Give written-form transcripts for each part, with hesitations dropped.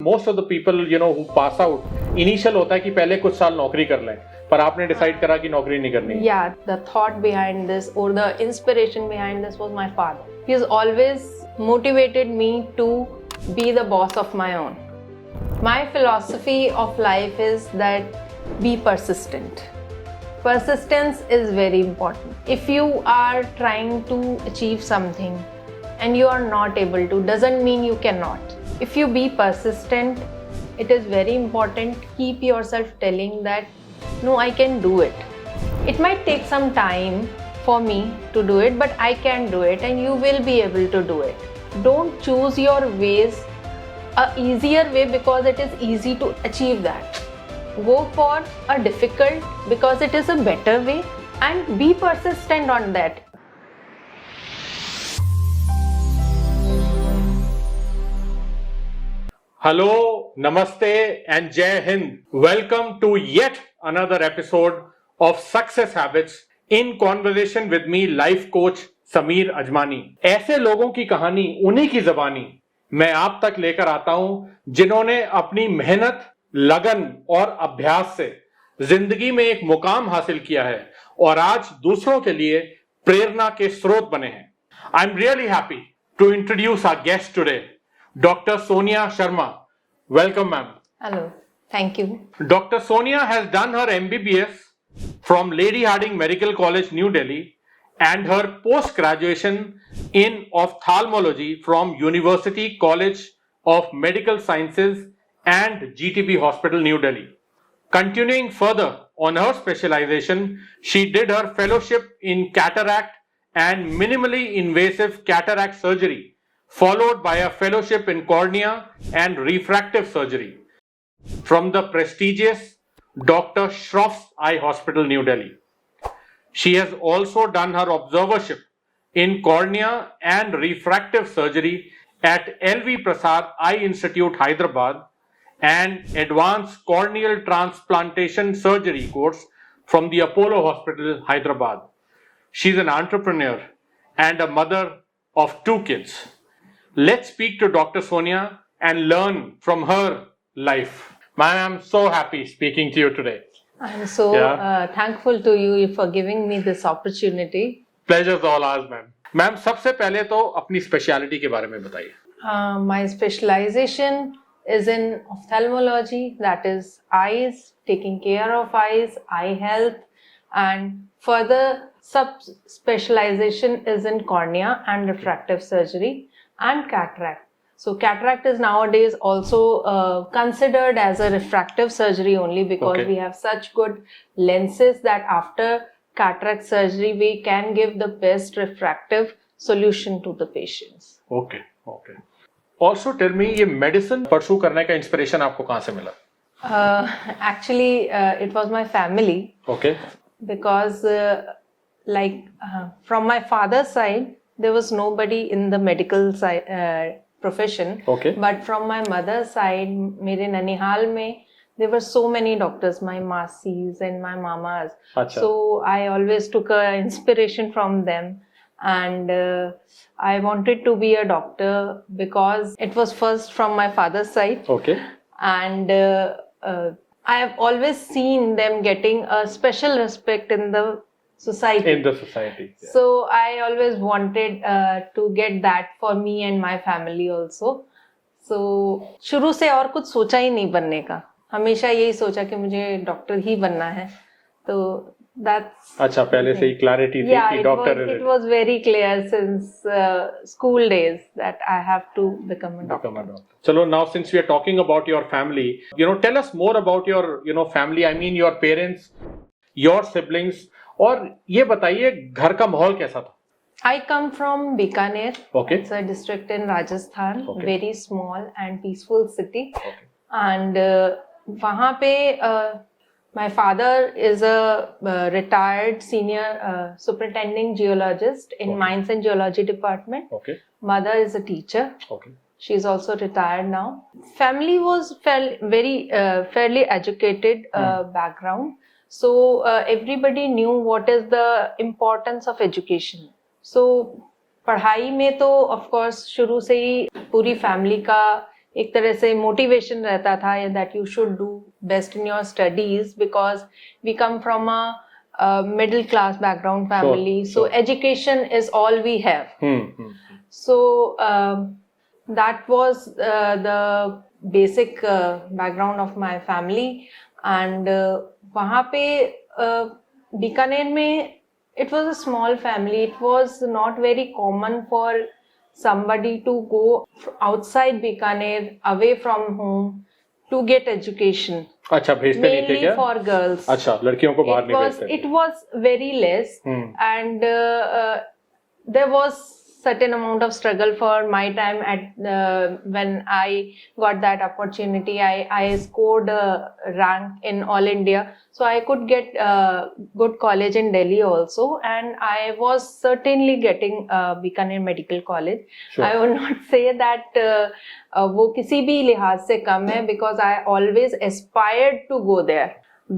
Most of the people who pass out, initial होता है कि पहले कुछ साल नौकरी कर लें, पर आपने डिसाइड करा कि नौकरी नहीं करनी। Yeah, the thought behind this or the inspiration behind this was my father. He has always motivated me to be the boss of my own. My philosophy of life is that be persistent. Persistence is very important. If you are trying to achieve something and you are not able to, doesn't mean you cannot. If you be persistent, it is very important. Keep yourself telling that, no, I can do it. It might take some time for me to do it, but I can do it and you will be able to do it. Don't choose your ways, a easier way because it is easy to achieve that. Go for a difficult because it is a better way and be persistent on that. Hello, Namaste and Jai Hind. Welcome to yet another episode of Success Habits in conversation with me, life coach Sameer Ajmani. ऐसे लोगों की कहानी, उन्हीं की ज़बानी मैं आप तक लेकर आता हूं जिन्होंने अपनी मेहनत, लगन और अभ्यास से जिंदगी में एक मुकाम हासिल किया है और आज दूसरों के लिए प्रेरणा के स्रोत बने हैं। I am really happy to introduce our guest today, Dr. Sonia Sharma. Welcome, ma'am. Hello, thank you. Dr. Sonia has done her MBBS from Lady Hardinge Medical College, New Delhi, and her post-graduation in ophthalmology from University College of Medical Sciences and GTB Hospital, New Delhi. Continuing further on her specialization, she did her fellowship in cataract and minimally invasive cataract surgery, followed by a fellowship in cornea and refractive surgery from the prestigious Dr. Shroff's Eye Hospital, New Delhi. She has also done her observership in cornea and refractive surgery at LV Prasad Eye Institute, Hyderabad, and advanced corneal transplantation surgery course from the Apollo Hospital, Hyderabad. She is an entrepreneur and a mother of 2 kids. Let's speak to Dr. Sonia and learn from her life. Ma'am, I'm so happy speaking to you today. I'm so thankful to you for giving me this opportunity. Pleasure's all ours, ma'am. Ma'am, सबसे पहले तो अपनी speciality के बारे में बताइए. My specialization is in ophthalmology, that is eyes, taking care of eyes, eye health, and further sub-specialization is in cornea and refractive surgery and cataract. So cataract is nowadays also considered as a refractive surgery only because we have such good lenses that after cataract surgery we can give the best refractive solution to the patients. Okay. Also tell me, ये medicine pursue करने का inspiration आपको कहाँ से मिला? Actually, it was my family. Okay. Because from my father's side, there was nobody in the medical profession. Okay. But from my mother's side, मेरे ननिहाल में, there were so many doctors, my masis and my mamas. Achha. So I always took inspiration from them. And I wanted to be a doctor because it was first from my father's side. Okay. And I have always seen them getting a special respect in the society. Yeah. So I always wanted to get that for me and my family also. So शुरू से और कुछ सोचा ही नहीं बनने का, हमेशा यही सोचा कि मुझे डॉक्टर ही बनना है. तो that's अच्छा, पहले से ही क्लैरिटी थी कि doctor. It was very clear since school days that I have to become a doctor. चलो, now since we are talking about your family, tell us more about your family. I mean your parents, your siblings. और ये बताइए घर का माहौल कैसा था? I come from Bikaner. Okay. It's a district in Rajasthan. Okay. Very small and peaceful city. Okay. And वहाँ पे my father is a retired senior superintending geologist in Mines and Geology Department. Okay. Mother is a teacher. Okay. She is also retired now. Family was fairly educated background. So everybody knew what is the importance of education. So पढ़ाई में तो of course शुरू से ही पूरी family का एक तरह से मोटिवेशन रहता था that you should do best in your studies because we come from a middle class background family. So education is all we have. So that was the basic background of my family. And वहाँ पे बीकानेर में it was a small family. It was not very common for somebody to go outside Bikaner, away from home, to get education. अच्छा, भेजते नहीं थे Mainly क्या? for girls. अच्छा, लड़कियों को बाहर नहीं भेजते थे. It was very less, and there was certain amount of struggle for my time at when I got that opportunity. I scored a rank in All India, so I could get good college in Delhi also, and I was certainly getting Bikaner Medical College. Sure. I would not say that वो किसी भी लिहाज से कम है, because I always aspired to go there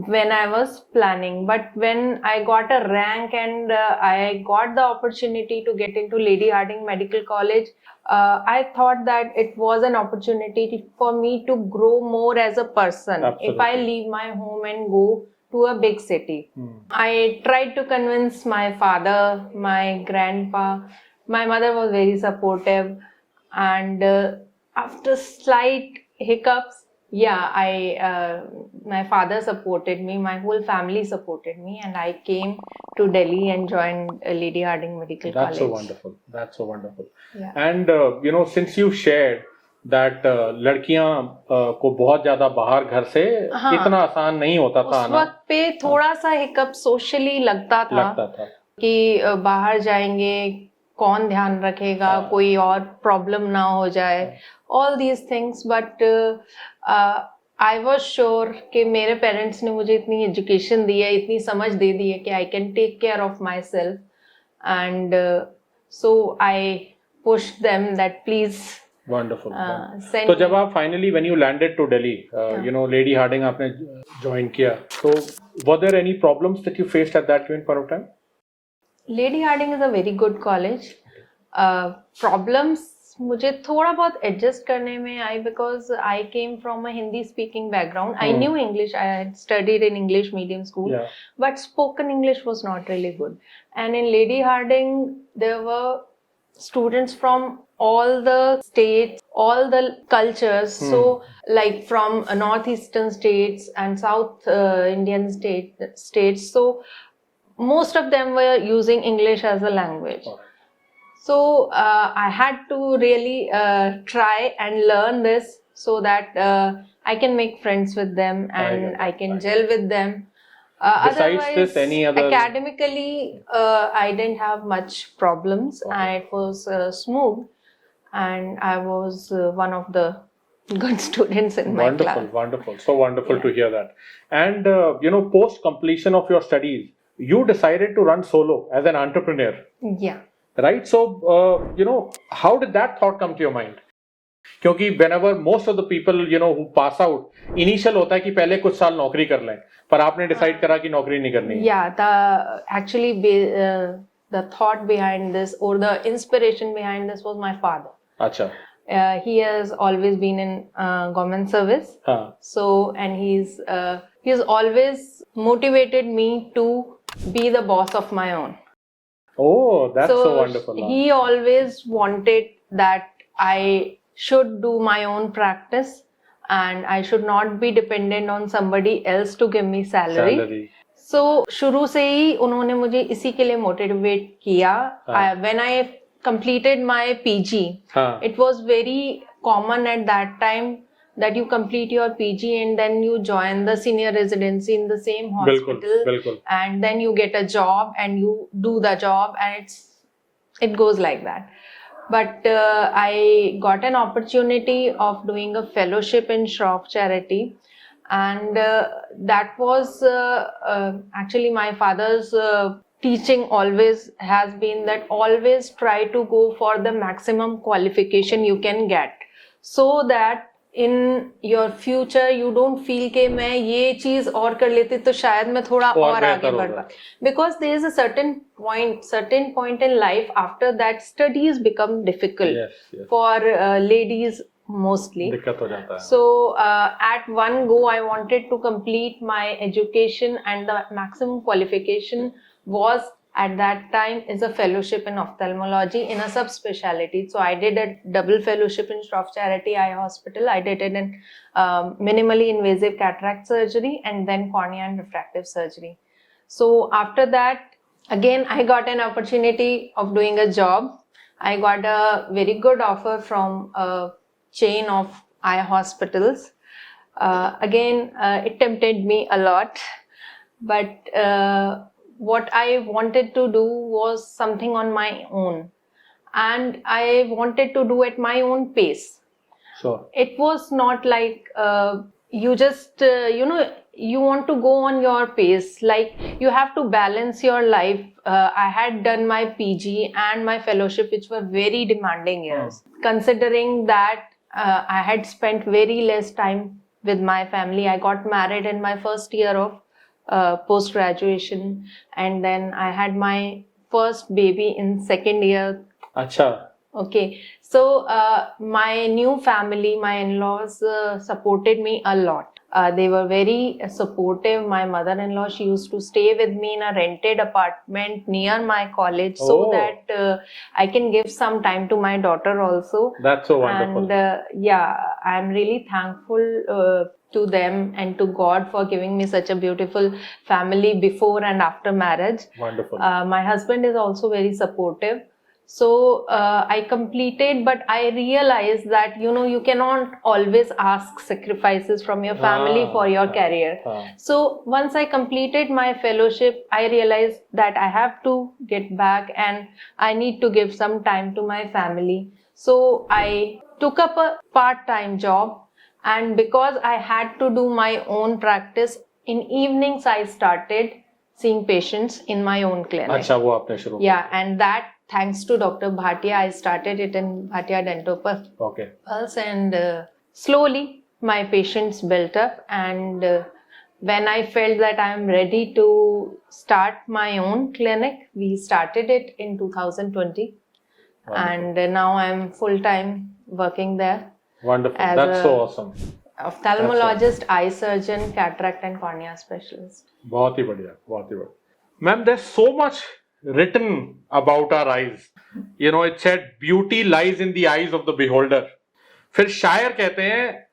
when I was planning. But when I got a rank and I got the opportunity to get into Lady Hardinge Medical College, I thought that it was an opportunity for me to grow more as a person. Absolutely. If I leave my home and go to a big city. I tried to convince my father, my grandpa. My mother was very supportive, and after slight hiccups, my father supported me, my whole family supported me, and I came to Delhi and joined Lady Hardinge Medical College. That's so wonderful. Yeah. And since you shared that लड़कियां को बहुत ज्यादा बाहर घर से इतना आसान नहीं होता था उस वक्त पे थोड़ा सा हिकअप सोशली लगता था कि बाहर जाएंगे, कौन ध्यान रखेगा, कोई और प्रॉब्लम ना हो जाए, all these things. But I was sure कि मेरे पेरेंट्स ने मुझे इतनी एजुकेशन दी है, इतनी समझ दे दी है कि I can take care of myself, and so I pushed them that please. Wonderful. तो जब आप finally when you landed to Delhi, Lady Hardinge आपने join किया, तो were there any problems that you faced at that point of time? Lady Hardinge is a very good college. Problems मुझे थोड़ा बहुत adjust करने में आई, because I came from a Hindi speaking background. I knew English. I had studied in English medium school, but spoken English was not really good. And in Lady Hardinge, there were students from all the states, all the cultures. So like from northeastern states and south Indian states. So most of them were using English as a language. So I had to really try and learn this so that I can make friends with them and I can gel with them. Besides this, any other? Academically, I didn't have much problems. It was smooth, and I was one of the good students in my class. Wonderful. So wonderful to hear that. And post completion of your studies, you decided to run solo as an entrepreneur. Yeah. Right. So how did that thought come to your mind? क्योंकि whenever most of the people who pass out, initial होता है कि पहले कुछ साल नौकरी कर लें, पर आपने decide करा कि नौकरी नहीं करनी है. Yeah, the thought behind this, or the inspiration behind this, was my father. अच्छा. He has always been in government service. So, and he's always motivated me to be the boss of my own. Oh, that's so wonderful. He always wanted that I should do my own practice and I should not be dependent on somebody else to give me salary. So शुरू से ही उन्होंने मुझे इसी के लिए motivate किया. When I completed my PG, it was very common at that time that you complete your PG and then you join the senior residency in the same hospital. बिल्कुल. And then you get a job and you do the job, and it goes like that. But I got an opportunity of doing a fellowship in Shroff Charity, and that was actually my father's teaching always has been that always try to go for the maximum qualification you can get, so that in your future you don't feel कि मैं ये चीज और कर लेती तो शायद मैं थोड़ा और आगे बढ़ पाता. Because there is a certain point in life after that studies become difficult. Yes. For ladies mostly. दिक्कत हो जाता है. So at one go, I wanted to complete my education, and the maximum qualification was at that time is a fellowship in ophthalmology in a subspecialty. So I did a double fellowship in Shroff Charity Eye Hospital. I did it in minimally invasive cataract surgery and then cornea and refractive surgery. So after that, again, I got an opportunity of doing a job. I got a very good offer from a chain of eye hospitals. Again, it tempted me a lot, but what I wanted to do was something on my own, and I wanted to do at my own pace. Sure. It was not like you just you want to go on your pace. Like, you have to balance your life. I had done my PG and my fellowship, which were very demanding years. Considering that I had spent very less time with my family. I got married in my first year of post graduation, and then I had my first baby in second year. अच्छा. Okay, so my new family, my in-laws, supported me a lot. They were very supportive. My mother-in-law, she used to stay with me in a rented apartment near my college, so that I can give some time to my daughter also. That's so wonderful. And I'm really thankful to them and to God for giving me such a beautiful family before and after marriage. Wonderful. My husband is also very supportive. So I completed, but I realized that you cannot always ask sacrifices from your family for your career. So once I completed my fellowship, I realized that I have to get back and I need to give some time to my family. So I took up a part-time job, and because I had to do my own practice, in evenings I started seeing patients in my own clinic. अच्छा, वो आपने शुरू किया. Yeah, and that thanks to Dr. Bhatia, I started it in Bhatia Dentopus. Okay. And slowly my patients built up, and when I felt that I am ready to start my own clinic, we started it in 2020. Wonderful. And now I am full-time working there. Wonderful. As That's so awesome. Ophthalmologist, eye surgeon, cataract and cornea specialist. बहुत ही बढ़िया, बहुत ही बढ़िया. Ma'am, there's so much written about our eyes. You know, it said beauty lies in the eyes of the beholder. फिर शायर कहते हैं,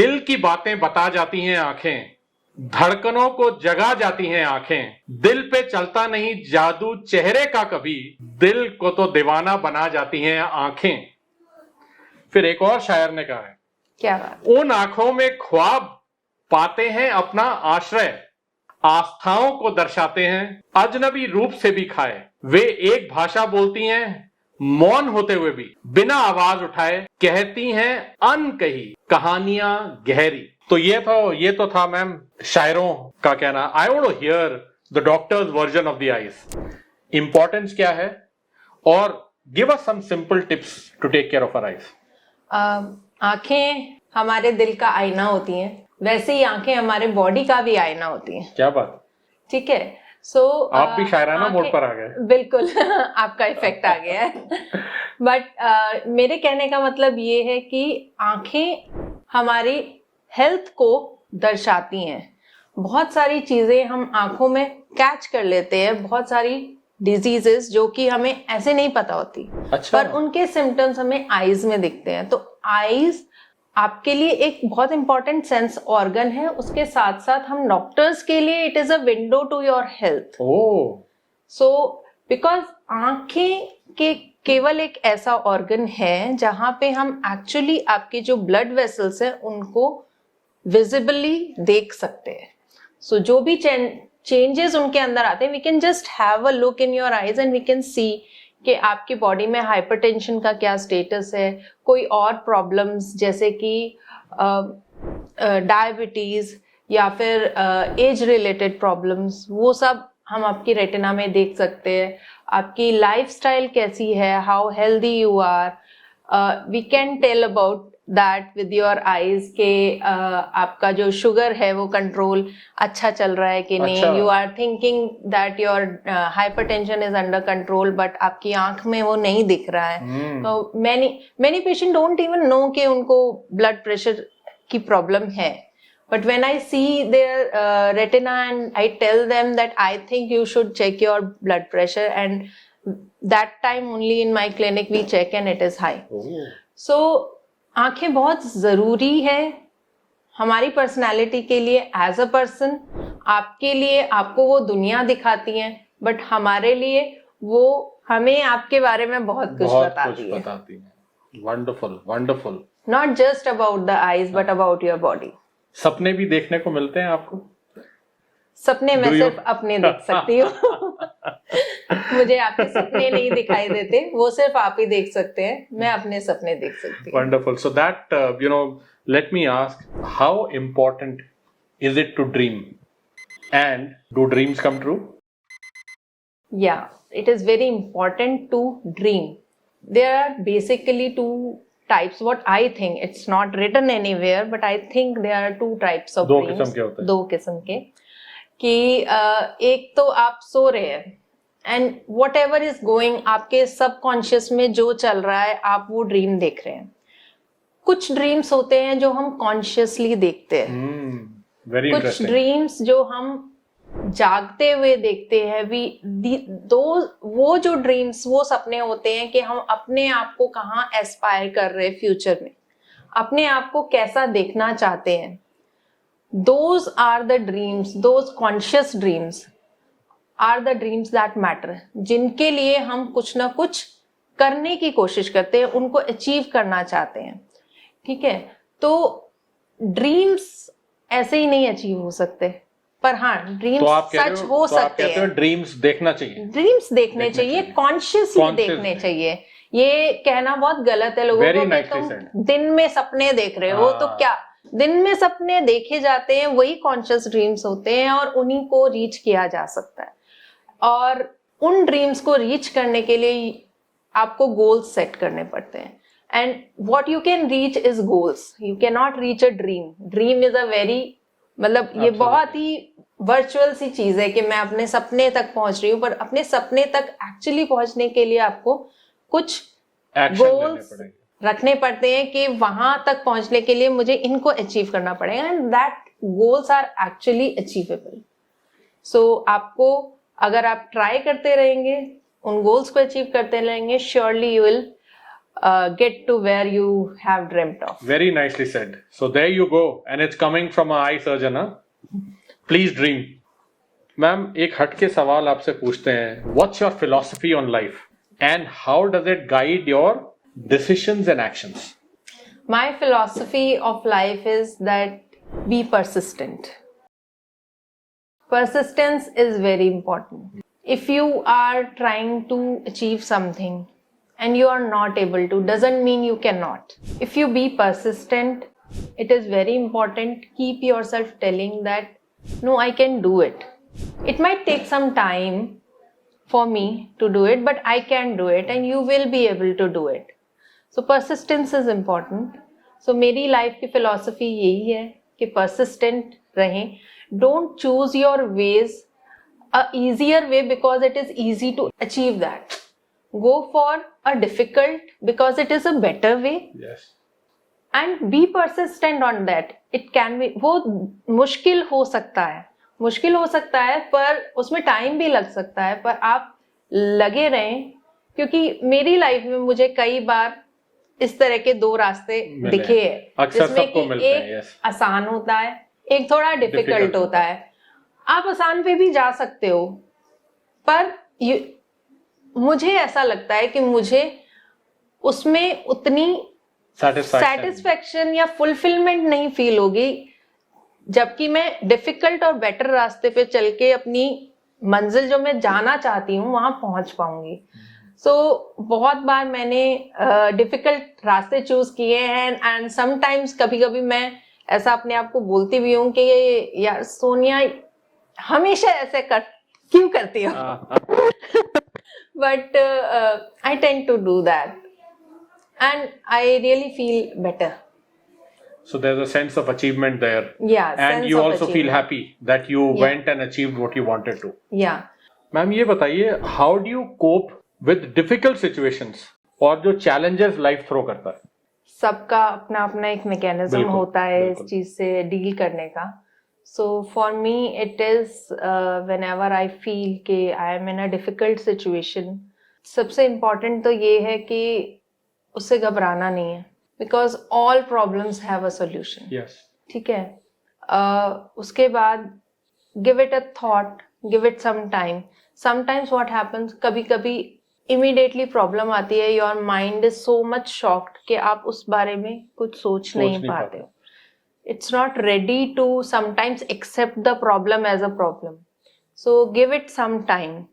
दिल की बातें बता जाती हैं आंखें, धड़कनों को जगा जाती हैं आंखें, दिल पे चलता नहीं जादू चेहरे का कभी, दिल को तो दीवाना बना जाती हैं आंखें. फिर एक और शायर ने कहा है, क्या बात? उन आंखों में ख्वाब पाते हैं अपना आश्रय, आस्थाओं को दर्शाते हैं अजनबी रूप से भी खाए, वे एक भाषा बोलती हैं मौन होते हुए भी, बिना आवाज उठाए कहती हैं अनकही कहानियां गहरी. तो ये तो था मैम शायरों का कहना. I want to hear the doctor's version of the eyes. Importance क्या है, और give us some simple tips to take care of our eyes. आंखें हमारे दिल का आईना होती हैं, वैसे ही आंखें हमारे बॉडी का भी आईना होती हैं. क्या बात. ठीक है. सो आप भी शायराना मोड पर आ गए. बिल्कुल. आपका इफेक्ट आ गया है. बट मेरे कहने का मतलब ये है कि आंखें हमारी हेल्थ को दर्शाती हैं. बहुत सारी चीजें हम आंखों में कैच कर लेते हैं, बहुत सारी डिजीजेस जो कि हमें ऐसे नहीं पता होती. अच्छा. पर उनके सिम्टम्स हमें आईज में दिखते हैं. तो आईज आपके लिए एक बहुत इंपॉर्टेंट सेंस ऑर्गन है. उसके साथ साथ हम डॉक्टर्स के लिए it is a window to your health. So because आंखें के केवल एक ऐसा ऑर्गन है जहां पे हम एक्चुअली आपके जो ब्लड वेसल्स हैं उनको विजिबली देख सकते हैं. सो जो भी चेंजेस उनके अंदर आते हैं, we can just have a look in your eyes and we can see कि आपकी बॉडी में हाइपरटेंशन का क्या स्टेटस है, कोई और प्रॉब्लम्स जैसे कि डायबिटीज या फिर एज रिलेटेड प्रॉब्लम्स, वो सब हम आपकी रेटिना में देख सकते हैं. आपकी लाइफस्टाइल कैसी है, how healthy you are, we can tell about that with your eyes के आपका जो शुगर है वो कंट्रोल अच्छा चल रहा है कि नहीं. अच्छा. You are thinking that your hypertension is under control, but आपकी आंख में वो नहीं दिख रहा है. So many patient don't even know कि उनको blood pressure की problem है. But when I see their retina and I tell them that I think you should check your blood pressure, and that time only in my clinic we check and it is high. So आंखें बहुत जरूरी है हमारी personality के लिए as a person. आपके लिए आपको वो दुनिया दिखाती हैं, बट हमारे लिए वो हमें आपके बारे में बहुत कुछ बताती है. Wonderful wonderful. Not just about the eyes but about your body. सपने भी देखने को मिलते हैं आपको? सपने में सिर्फ अपने देख सकती हूँ. मुझे आपके सपने नहीं दिखाई देते, वो सिर्फ आप ही देख सकते हैं. मैं अपने सपने देख सकती हूँ. Wonderful. So that let me ask, how important is it to dream, and do dreams come true? Yeah, it is very important to dream. There are basically two types. What I think, it's not written anywhere, but I think there are two types of दो dreams. किस्म के होते हैं. दो किस्म के. कि एक तो आप सो रहे हैं and what ever is going, आपके सबकॉन्शियस में जो चल रहा है आप वो ड्रीम देख रहे हैं. कुछ ड्रीम्स होते हैं जो हम कॉन्शियसली देखते हैं. कुछ ड्रीम्स जो हम जागते हुए देखते हैं. वो जो ड्रीम्स, वो सपने होते हैं कि हम अपने आप को कहाँ एस्पायर कर रहे हैं फ्यूचर में, अपने आप को कैसा देखना चाहते हैं. Those are the dreams, those conscious dreams are the dreams that matter, जिनके लिए हम कुछ ना कुछ करने की कोशिश करते हैं, उनको अचीव करना चाहते हैं. ठीक है, तो ड्रीम्स ऐसे ही नहीं अचीव हो सकते, पर हाँ ड्रीम्स सच हो सकते हैं. ड्रीम्स देखना चाहिए, ड्रीम्स देखने चाहिए, कॉन्शियसली देखने चाहिए. ये कहना बहुत गलत है लोगों को कि तुम दिन में सपने देख रहे हो. तो क्या दिन में सपने देखे जाते हैं, वही कॉन्शियस ड्रीम्स होते हैं और उन्हीं को रीच किया जा सकता है. और उन ड्रीम्स को रीच करने के लिए आपको गोल्स सेट करने पड़ते हैं. And what you can reach is goals. You can not reach a dream. Dream is a very, मतलब ये बहुत ही वर्चुअल सी चीज है कि मैं अपने सपने तक पहुंच रही हूँ, पर अपने सपने तक एक्चुअली पहुंचने के लिए आपको कुछ गोल्स रखने पड़ते हैं कि वहां तक पहुंचने के लिए मुझे इनको अचीव करना पड़ेगा. And that goals are actually achievable. So आपको, अगर आप ट्राई करते रहेंगे, उन गोल्स को अचीव करते रहेंगे, surely you will get to where you have dreamt of. Very nicely said. So there you go, and it's coming from an eye surgeon, huh? Please dream. Ma'am, एक हटके सवाल आपसे पूछते हैं. What's your philosophy on life, and how does it guide your decisions and actions? My philosophy of life is that be persistent. Persistence is very important. If you are trying to achieve something and you are not able to, doesn't mean you cannot. If you be persistent, it is very important. Keep yourself telling that, no, I can do it. It might take some time for me to do it, but I can do it and you will be able to do it. So persistence is important. So मेरी life की philosophy यही है कि persistent रहें. Don't choose your ways a easier way because it is easy to achieve that. Go for a difficult because it is a better way. Yes. And be persistent on that. It can be, वो मुश्किल हो सकता है, पर उसमें time भी लग सकता है, पर आप लगे रहें. क्योंकि मेरी लाइफ में मुझे कई बार इस तरह के दो रास्ते दिखे हैं, जिसमें कि एक आसान होता है, एक थोड़ा डिफिकल्ट होता है. आप आसान पे भी जा सकते हो, पर मुझे ऐसा लगता है कि मुझे उसमें उतनी सेटिस्फेक्शन या फुलफिलमेंट नहीं फील होगी, जबकि मैं डिफिकल्ट और बेटर रास्ते पे चल के अपनी मंजिल जो मैं जाना चाहती हूँ वहां पहुंच पाऊंगी. सो बहुत बार मैंने डिफिकल्ट रास्ते चूज किए हैं. एंड समटाइम्स कभी-कभी मैं ऐसा अपने आप को बोलती भी हूँ कि यार सोनिया हमेशा ऐसे क्यों करती हो. But I tend to do that and I really feel better. So there's a sense of achievement there. Yeah, And sense you of also feel achievement. happy that you Yeah. went and achieved what you wanted to. Yeah. Ma'am ये बताइए, how do you cope with difficult situations और जो challenges life throw करता है? सबका अपना अपना एक मैकेनिज्म बिल्कुल, होता है इस बिल्कुल। चीज से डील करने का. So for me it is whenever I feel कि I am in a difficult situation, सबसे इम्पोर्टेंट तो ये है कि उससे घबराना नहीं है, because all problems have a solution. Yes. ठीक है. उसके बाद give it a thought, give it some time. Sometimes what happens, कभी कभी इमीडिएटली प्रॉब्लम आती है, your mind is so much shocked कि आप उस बारे में कुछ सोच नहीं पाते हो. It's not ready to sometimes accept the problem as a problem. So give it some time.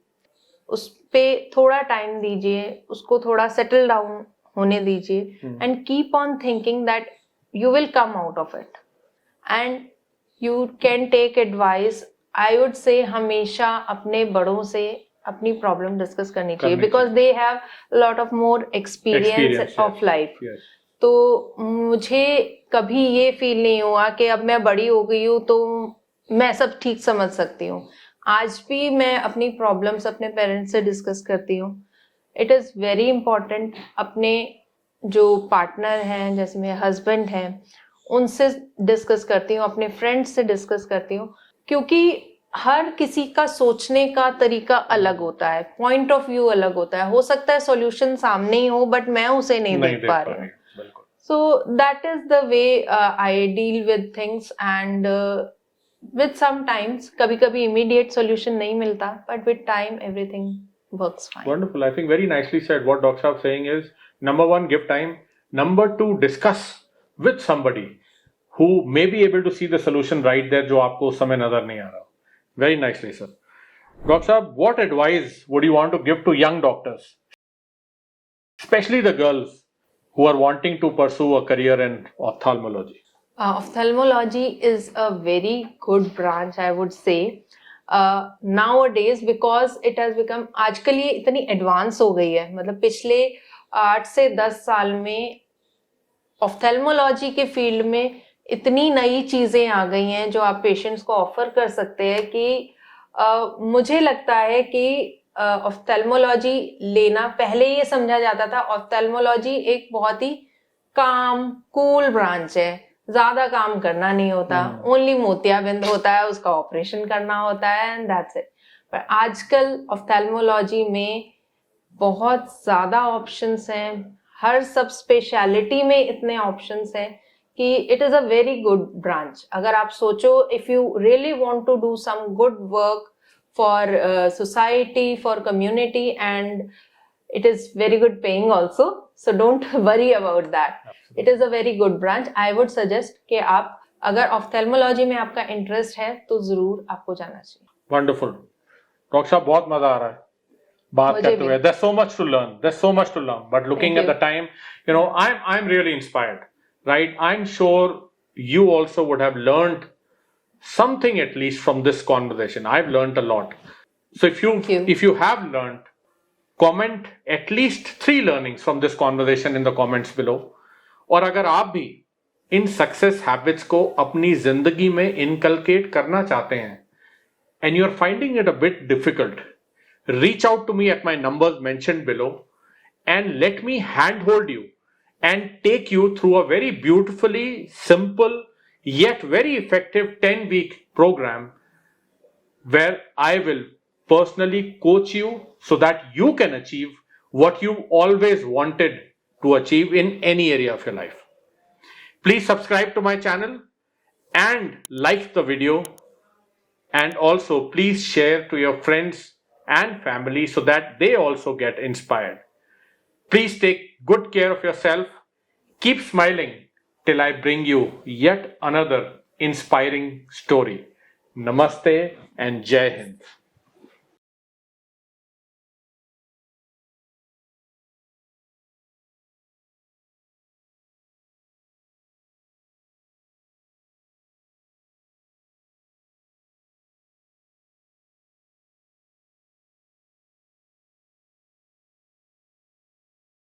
उस पे थोड़ा टाइम दीजिए, उसको थोड़ा सेटल डाउन होने दीजिए, and keep on thinking that you will come out of it and you can take advice. I would say हमेशा अपने बड़ों से अपनी प्रॉब्लम डिस्कस करनी चाहिए, because they have lot of more experience of life. तो मुझे कभी ये फील नहीं हुआ कि अब मैं बड़ी हो गई हूँ तो मैं सब ठीक समझ सकती हूँ. आज भी मैं अपनी प्रॉब्लम्स अपने पेरेंट्स से डिस्कस करती हूँ. It is very important. अपने जो पार्टनर हैं, जैसे मेरे हस्बैंड हैं, उनसे डिस्कस करती हूँ, अपने फ्रेंड्स से डिस्कस करती हूँ, क्योंकि हर किसी का सोचने का तरीका अलग होता है, पॉइंट ऑफ व्यू अलग होता है. हो सकता है सॉल्यूशन सामने ही हो बट मैं उसे नहीं देख पा रही हूँ. So that is the way I deal with things, and with sometimes कभी कभी इमीडिएट सॉल्यूशन नहीं मिलता, but with time everything works fine. Wonderful. I think very nicely said. What Dr. Saab saying is, number one, give time. Number two, discuss with somebody who may be able to see the solution right there जो आपको उस समय नजर नहीं आ रहा. Very nicely, sir. Dr. Saab, what advice would you want to give to young doctors, especially the girls who are wanting to pursue a career in ophthalmology? Ophthalmology is a very good branch, I would say. Nowadays, because it has become, आजकल ये इतनी advance हो गई है, मतलब पिछले 8 से 10 साल में ऑफ्थेल्मोलॉजी के फील्ड में इतनी नई चीजें आ गई हैं जो आप पेशेंट्स को ऑफर कर सकते हैं कि मुझे लगता है कि ऑफ्थेल्मोलॉजी लेना, पहले ये समझा जाता था ऑफ्थेल्मोलॉजी एक बहुत ही काम कूल ब्रांच है, ज्यादा काम करना नहीं होता, ओनली मोतियाबिंद होता है, उसका ऑपरेशन करना होता है, एंड दैट्स इट. पर आजकल ऑफ्थेल्मोलॉजी में बहुत ज्यादा ऑप्शंस हैं, हर सब स्पेशलिटी में इतने ऑप्शंस हैं कि it is a very good branch. अगर आप सोचो, if you really want to do some good work for society, for community, and it is very good paying also, so don't worry about that. Absolutely. It is a very good branch. I would suggest कि आप अगर ophthalmology में आपका interest है तो जरूर आपको जाना चाहिए. Wonderful. डॉक्टर साहब, बहुत मजा आ रहा है बात करते हुए. There's so much to learn. There's so much to learn. But looking at the time, you know, I'm really inspired, right? I'm sure you also would have learned something at least from this conversation. I've learned a lot. So if you have learned, comment at least 3 learnings from this conversation in the comments below. और अगर आप भी in success habits को अपनी जिंदगी में inculcate करना चाहते हैं and you're finding it a bit difficult, reach out to me at my numbers mentioned below and let me handhold you and take you through a very beautifully simple yet very effective 10-week program where I will personally coach you so that you can achieve what you always wanted to achieve in any area of your life. Please subscribe to my channel and like the video, and also please share to your friends and family so that they also get inspired. Please take good care of yourself. Keep smiling till I bring you yet another inspiring story. Namaste and Jai Hind.